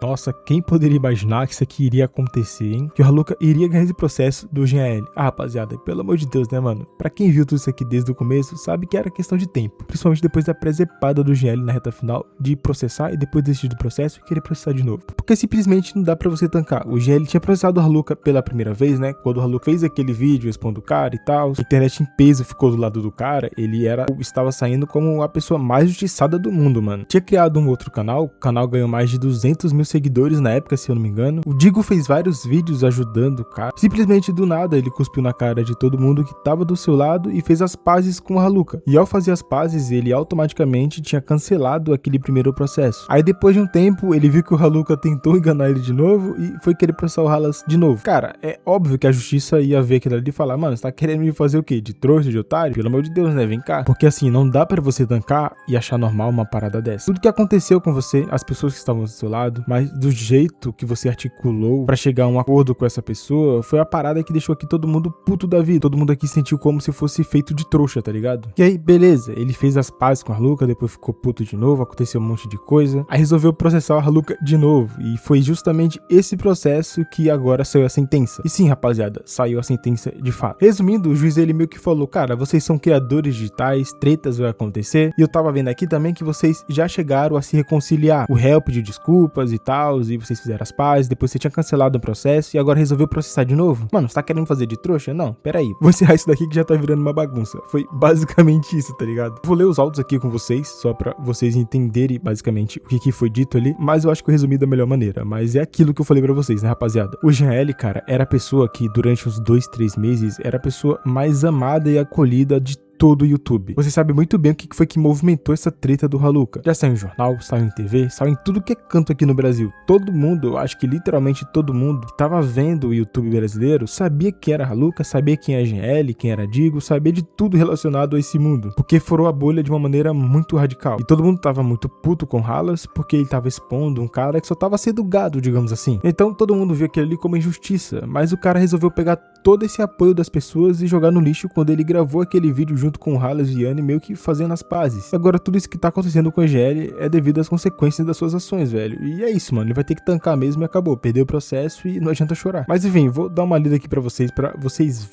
Nossa, quem poderia imaginar que isso aqui iria acontecer, hein? Que o Haluka iria ganhar esse processo do Jean L. Ah, rapaziada, pelo amor de Deus, né, mano? Pra quem viu tudo isso aqui desde o começo, sabe que era questão de tempo. Principalmente depois da presepada do Jean L na reta final, de processar e depois desistir do processo e querer processar de novo. Porque simplesmente não dá pra você tancar. O Jean L tinha processado o Haluka pela primeira vez, né? Quando o Haluka fez aquele vídeo expondo o cara e tal, a internet em peso ficou do lado do cara, ele estava saindo como a pessoa mais justiçada do mundo, mano. Tinha criado um outro canal, o canal ganhou mais de 200 mil seguidores na época, se eu não me engano. O Digo fez vários vídeos ajudando o cara. Simplesmente do nada, ele cuspiu na cara de todo mundo que tava do seu lado e fez as pazes com o Haluka. E ao fazer as pazes, ele automaticamente tinha cancelado aquele primeiro processo. Aí depois de um tempo, ele viu que o Haluka tentou enganar ele de novo e foi querer processar o Halas de novo. Cara, é óbvio que a justiça ia ver aquilo ali e falar, mano, você tá querendo me fazer o quê? De trouxa, de otário? Pelo amor de Deus, né? Vem cá. Porque assim, não dá pra você tancar e achar normal uma parada dessa. Tudo que aconteceu com você, as pessoas que estavam do seu lado, mas do jeito que você articulou pra chegar a um acordo com essa pessoa, foi a parada que deixou aqui todo mundo puto da vida. Todo mundo aqui sentiu como se fosse feito de trouxa, tá ligado? E aí, beleza, ele fez as pazes com a Haluka, depois ficou puto de novo, aconteceu um monte de coisa. Aí resolveu processar a Haluka de novo. E foi justamente esse processo que agora saiu a sentença. E sim, rapaziada, saiu a sentença de fato. Resumindo, o juiz ele meio que falou, cara, vocês são criadores digitais, tretas vai acontecer. E eu tava vendo aqui também que vocês já chegaram a se reconciliar. O réu pediu desculpas e tal, e vocês fizeram as pazes, depois você tinha cancelado o processo e agora resolveu processar de novo? Mano, você tá querendo fazer de trouxa? Não, peraí. Vou encerrar isso daqui que já tá virando uma bagunça. Foi basicamente isso, tá ligado? Vou ler os áudios aqui com vocês, só pra vocês entenderem basicamente o que foi dito ali, mas eu acho que eu resumi da melhor maneira. Mas é aquilo que eu falei pra vocês, né, rapaziada? O Jean L, cara, era a pessoa que durante uns 2, 3 meses era a pessoa mais amada e acolhida de todo o YouTube. Você sabe muito bem o que foi que movimentou essa treta do Haluka. Já saiu em jornal, saiu em TV, saiu em tudo que é canto aqui no Brasil. Todo mundo, eu acho que literalmente todo mundo que tava vendo o YouTube brasileiro sabia quem era Haluka, sabia quem era GL, quem era Digo, sabia de tudo relacionado a esse mundo. Porque furou a bolha de uma maneira muito radical. E todo mundo tava muito puto com Halas porque ele tava expondo um cara que só tava sendo gado, digamos assim. Então todo mundo viu aquilo ali como injustiça, mas o cara resolveu pegar todo esse apoio das pessoas e jogar no lixo quando ele gravou aquele vídeo junto com o Halas e Yanni meio que fazendo as pazes. Agora tudo isso que tá acontecendo com o EGL é devido às consequências das suas ações, velho. E é isso, mano. Ele vai ter que tancar mesmo e acabou. Perdeu o processo e não adianta chorar. Mas enfim, vou dar uma lida aqui pra vocês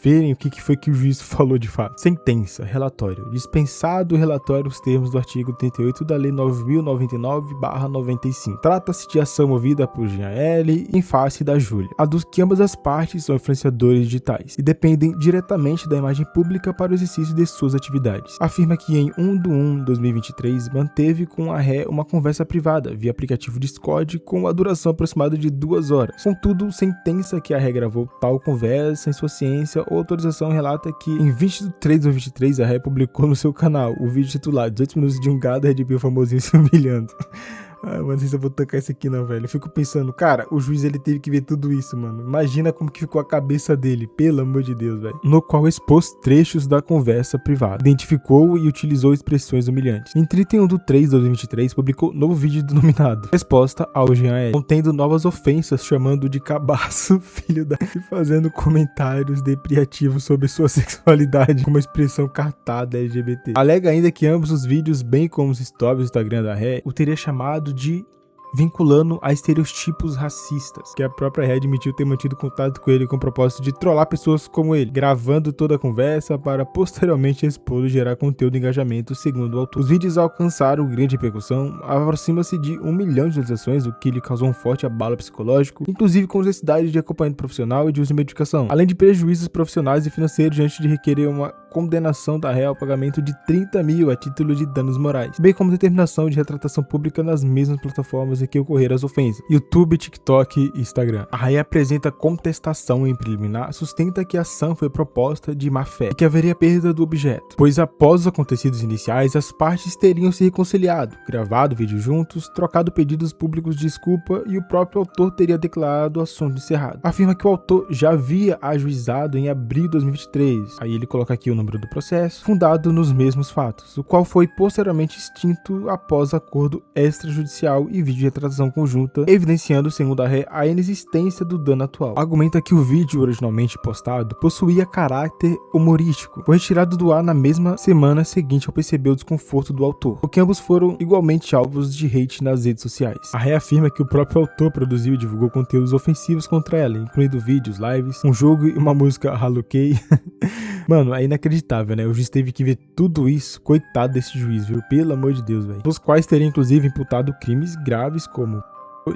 verem o que foi que o juiz falou de fato. Sentença, relatório. Dispensado o relatório os termos do artigo 38 da Lei 9.099/95. Trata-se de ação movida por Jean L em face da Júlia. Aduz que ambas as partes são influenciadores digitais e dependem diretamente da imagem pública para o exercício de suas atividades. Afirma que em 1/1/2023 manteve com a ré uma conversa privada via aplicativo Discord com a duração aproximada de 2 horas. Contudo, sentença que a ré gravou tal conversa em sua ciência ou autorização relata que em 23/23 a ré publicou no seu canal o vídeo titulado 18 minutos de um gado Red Pill famosinho se humilhando. Ah, mano, não sei se eu vou tancar isso aqui não, velho. Eu fico pensando, cara, o juiz ele teve que ver tudo isso, mano. Imagina como que ficou a cabeça dele, pelo amor de Deus, velho. No qual expôs trechos da conversa privada. Identificou e utilizou expressões humilhantes. Em 31/3/2023, publicou novo vídeo denominado Resposta ao Jean L, contendo novas ofensas, chamando de cabaço, filho da... e fazendo comentários depreciativos sobre sua sexualidade com uma expressão cartada LGBT. Alega ainda que ambos os vídeos, bem como os stories do Instagram da ré, o teria chamado de vinculando a estereotipos racistas, que a própria Ré admitiu ter mantido contato com ele com o propósito de trollar pessoas como ele, gravando toda a conversa para posteriormente expô-lo e gerar conteúdo de engajamento, segundo o autor. Os vídeos alcançaram grande repercussão, aproxima-se de 1 milhão de visualizações, o que lhe causou um forte abalo psicológico, inclusive com necessidade de acompanhamento profissional e de uso de medicação, além de prejuízos profissionais e financeiros diante de requerer uma condenação da ré ao pagamento de 30 mil a título de danos morais, bem como determinação de retratação pública nas mesmas plataformas em que ocorreram as ofensas, YouTube, TikTok e Instagram. A ré apresenta contestação em preliminar, sustenta que a ação foi proposta de má fé e que haveria perda do objeto, pois após os acontecidos iniciais, as partes teriam se reconciliado, gravado vídeo juntos, trocado pedidos públicos de desculpa e o próprio autor teria declarado o assunto encerrado. Afirma que o autor já havia ajuizado em abril de 2023, aí ele coloca aqui o número do processo, fundado nos mesmos fatos, o qual foi posteriormente extinto após acordo extrajudicial e vídeo retratação conjunta, evidenciando, segundo a ré, a inexistência do dano atual. Argumenta que o vídeo originalmente postado possuía caráter humorístico, foi retirado do ar na mesma semana seguinte ao perceber o desconforto do autor, porque ambos foram igualmente alvos de hate nas redes sociais. A ré afirma que o próprio autor produziu e divulgou conteúdos ofensivos contra ela, incluindo vídeos, lives, um jogo e uma música Halukei. Mano, é inacreditável, né? O juiz teve que ver tudo isso, coitado desse juiz, viu? Pelo amor de Deus, velho. Dos quais teria inclusive imputado crimes graves como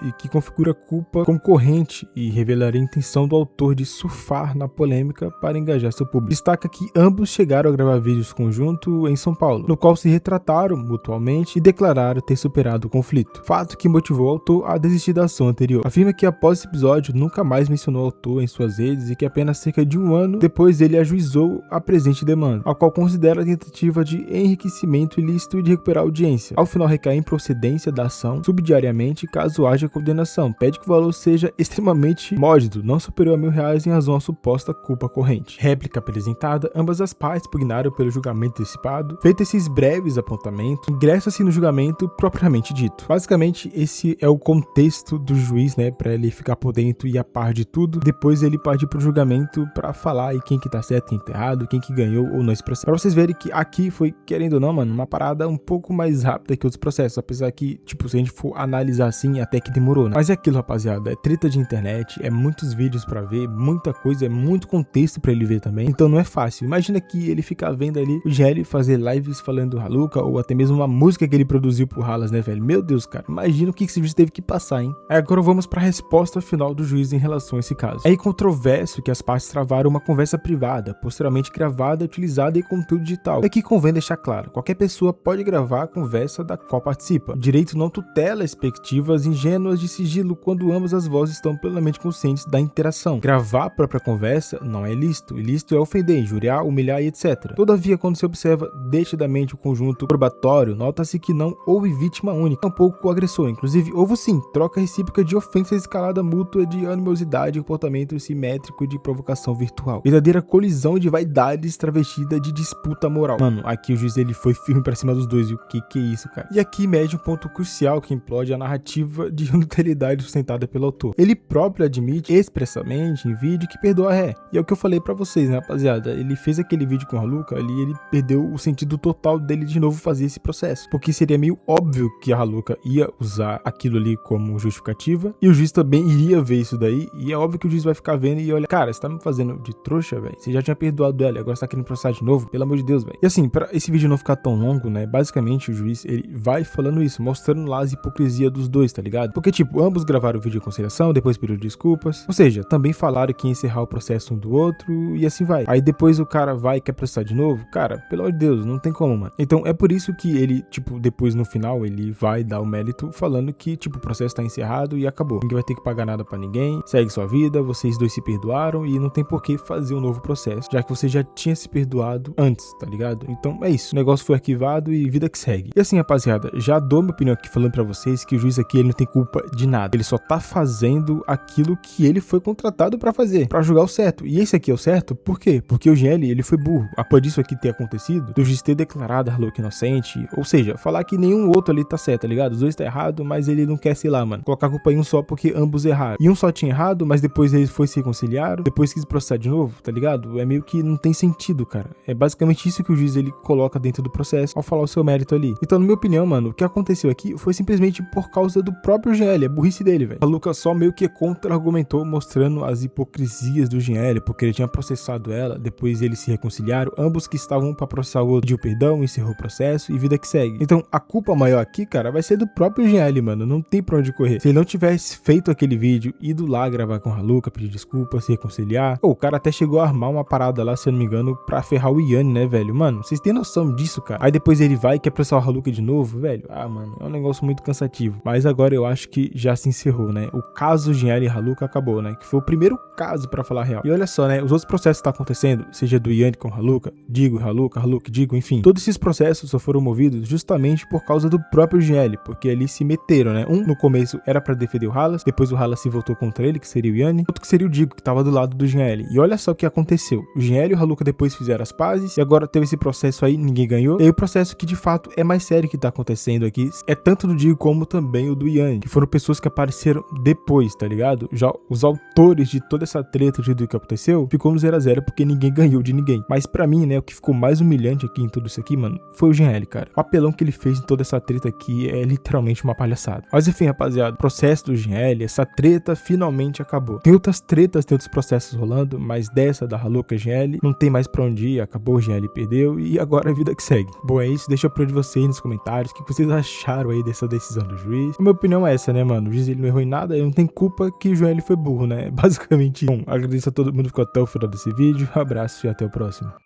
e que configura culpa concorrente e revelaria a intenção do autor de surfar na polêmica para engajar seu público. Destaca que ambos chegaram a gravar vídeos conjunto em São Paulo, no qual se retrataram mutuamente e declararam ter superado o conflito, fato que motivou o autor a desistir da ação anterior. Afirma que após esse episódio nunca mais mencionou o autor em suas redes e que apenas cerca de um ano depois ele ajuizou a presente demanda, a qual considera a tentativa de enriquecimento ilícito e de recuperar a audiência. Ao final recai em procedência da ação subdiariamente caso haja condenação, pede que o valor seja extremamente módico, não superior a R$1.000 em razão à suposta culpa corrente. Réplica apresentada, ambas as partes pugnaram pelo julgamento antecipado. Feito esses breves apontamentos, ingressa-se no julgamento propriamente dito. Basicamente, esse é o contexto do juiz, né, para ele ficar por dentro e a par de tudo. Depois ele partir pro julgamento para falar aí quem que tá certo, quem tá errado, quem que ganhou ou não esse processo. Pra vocês verem que aqui foi, querendo ou não, mano, uma parada um pouco mais rápida que outros processos, apesar que, tipo, se a gente for analisar assim, até que demorou, né? Mas é aquilo, rapaziada, é treta de internet, é muitos vídeos pra ver, muita coisa, é muito contexto pra ele ver também, então não é fácil. Imagina que ele ficar vendo ali o GL fazer lives falando do Haluka, ou até mesmo uma música que ele produziu pro Halas, né, velho? Meu Deus, cara, imagina o que esse juiz teve que passar, hein? Aí agora vamos pra resposta final do juiz em relação a esse caso. É controverso que as partes travaram uma conversa privada, posteriormente gravada, utilizada em conteúdo digital. Aqui convém deixar claro, qualquer pessoa pode gravar a conversa da qual participa. O direito não tutela expectativas ingênuas de sigilo quando ambas as vozes estão plenamente conscientes da interação. Gravar a própria conversa não é ilícito. Ilícito é ofender, injuriar, humilhar e etc. Todavia, quando se observa detidamente o conjunto probatório, nota-se que não houve vítima única, tampouco o agressor. Inclusive, houve sim troca recíproca de ofensas, escalada mútua de animosidade e comportamento simétrico de provocação virtual. Verdadeira colisão de vaidades travestida de disputa moral. Mano, aqui o juiz ele foi firme pra cima dos dois. E o que é isso, cara? E aqui mede um ponto crucial que implode a narrativa de inutilidade sustentada pelo autor. Ele próprio admite expressamente em vídeo que perdoa a ré. E é o que eu falei pra vocês, né, rapaziada? Ele fez aquele vídeo com a Haluka ali, ele perdeu o sentido total dele de novo fazer esse processo. Porque seria meio óbvio que a Haluka ia usar aquilo ali como justificativa. E o juiz também iria ver isso daí. E é óbvio que o juiz vai ficar vendo e olha, cara, você tá me fazendo de trouxa, velho? Você já tinha perdoado ela e agora você tá querendo processar de novo? Pelo amor de Deus, velho. E assim, pra esse vídeo não ficar tão longo, né? Basicamente o juiz, ele vai falando isso, mostrando lá as hipocrisias dos dois, tá ligado? Porque tipo, ambos gravaram o vídeo de conciliação, depois pediram desculpas. Ou seja, também falaram que ia encerrar o processo um do outro e assim vai. Aí depois o cara vai e quer processar de novo. Cara, pelo amor de Deus, não tem como, mano. Então é por isso que ele, tipo, depois no final, ele vai dar o mérito falando que, tipo, o processo tá encerrado e acabou. Ninguém vai ter que pagar nada pra ninguém, segue sua vida, vocês dois se perdoaram e não tem por que fazer um novo processo, já que você já tinha se perdoado antes, tá ligado? Então é isso, o negócio foi arquivado e vida que segue. E assim, rapaziada, já dou minha opinião aqui falando pra vocês que o juiz aqui, ele não tem culpa de nada. Ele só tá fazendo aquilo que ele foi contratado pra fazer, pra julgar o certo. E esse aqui é o certo, por quê? Porque o GL, ele foi burro. Após disso aqui ter acontecido, do juiz ter declarado a Haluka inocente, ou seja, falar que nenhum outro ali tá certo, tá ligado? Os dois tá errado, mas ele não quer, sei lá, mano, colocar a culpa em um só porque ambos erraram. E um só tinha errado, mas depois eles foi se reconciliaram, depois quis processar de novo, tá ligado? É meio que não tem sentido, cara. É basicamente isso que o juiz, ele coloca dentro do processo ao falar o seu mérito ali. Então, na minha opinião, mano, o que aconteceu aqui foi simplesmente por causa do próprio GL, a burrice dele, velho. A Haluka só meio que contra-argumentou, mostrando as hipocrisias do GL, porque ele tinha processado ela, depois eles se reconciliaram, ambos que estavam pra processar o outro pediu perdão, encerrou o processo e vida que segue. Então, a culpa maior aqui, cara, vai ser do próprio GL, mano, não tem pra onde correr. Se ele não tivesse feito aquele vídeo, ido lá gravar com a Haluka, pedir desculpa, se reconciliar, o cara até chegou a armar uma parada lá, se eu não me engano, pra ferrar o Yanni, né, velho? Mano, vocês têm noção disso, cara? Aí depois ele vai e quer processar o Haluka de novo, velho? Ah, mano, é um negócio muito cansativo. Mas agora eu acho que já se encerrou, né? O caso GL e Haluka acabou, né? Que foi o primeiro caso, pra falar a real. E olha só, né? Os outros processos que tá acontecendo, seja do Yanni com Haluka, Digo, Haluka, Digo, enfim. Todos esses processos só foram movidos justamente por causa do próprio GL, porque eles se meteram, né? Um, no começo, era pra defender o Halas, depois o Halas se voltou contra ele, que seria o Yanni, outro que seria o Digo, que tava do lado do GL. E olha só o que aconteceu. O GL e o Haluka depois fizeram as pazes, e agora teve esse processo aí, ninguém ganhou. E aí o processo que de fato é mais sério que tá acontecendo aqui, é tanto do Digo como também o do Yanni, que foram pessoas que apareceram depois, tá ligado? Já os autores de toda essa treta de tudo que aconteceu, ficou no 0 a 0 porque ninguém ganhou de ninguém. Mas pra mim, né, o que ficou mais humilhante aqui em tudo isso aqui, mano, foi o GL, cara. O papelão que ele fez em toda essa treta aqui é literalmente uma palhaçada. Mas enfim, rapaziada, o processo do GL, essa treta finalmente acabou. Tem outras tretas, tem outros processos rolando, mas dessa da Haluca GL, não tem mais pra onde ir, acabou, o GL perdeu e agora a vida que segue. Bom, é isso, deixa eu opinião de vocês aí nos comentários, o que vocês acharam aí dessa decisão do juiz. A minha opinião é essa, né, mano, o juiz ele não errou em nada, ele não tem culpa que o GL foi burro, né, basicamente. Bom, agradeço a todo mundo que ficou até o final desse vídeo, um abraço e até o próximo.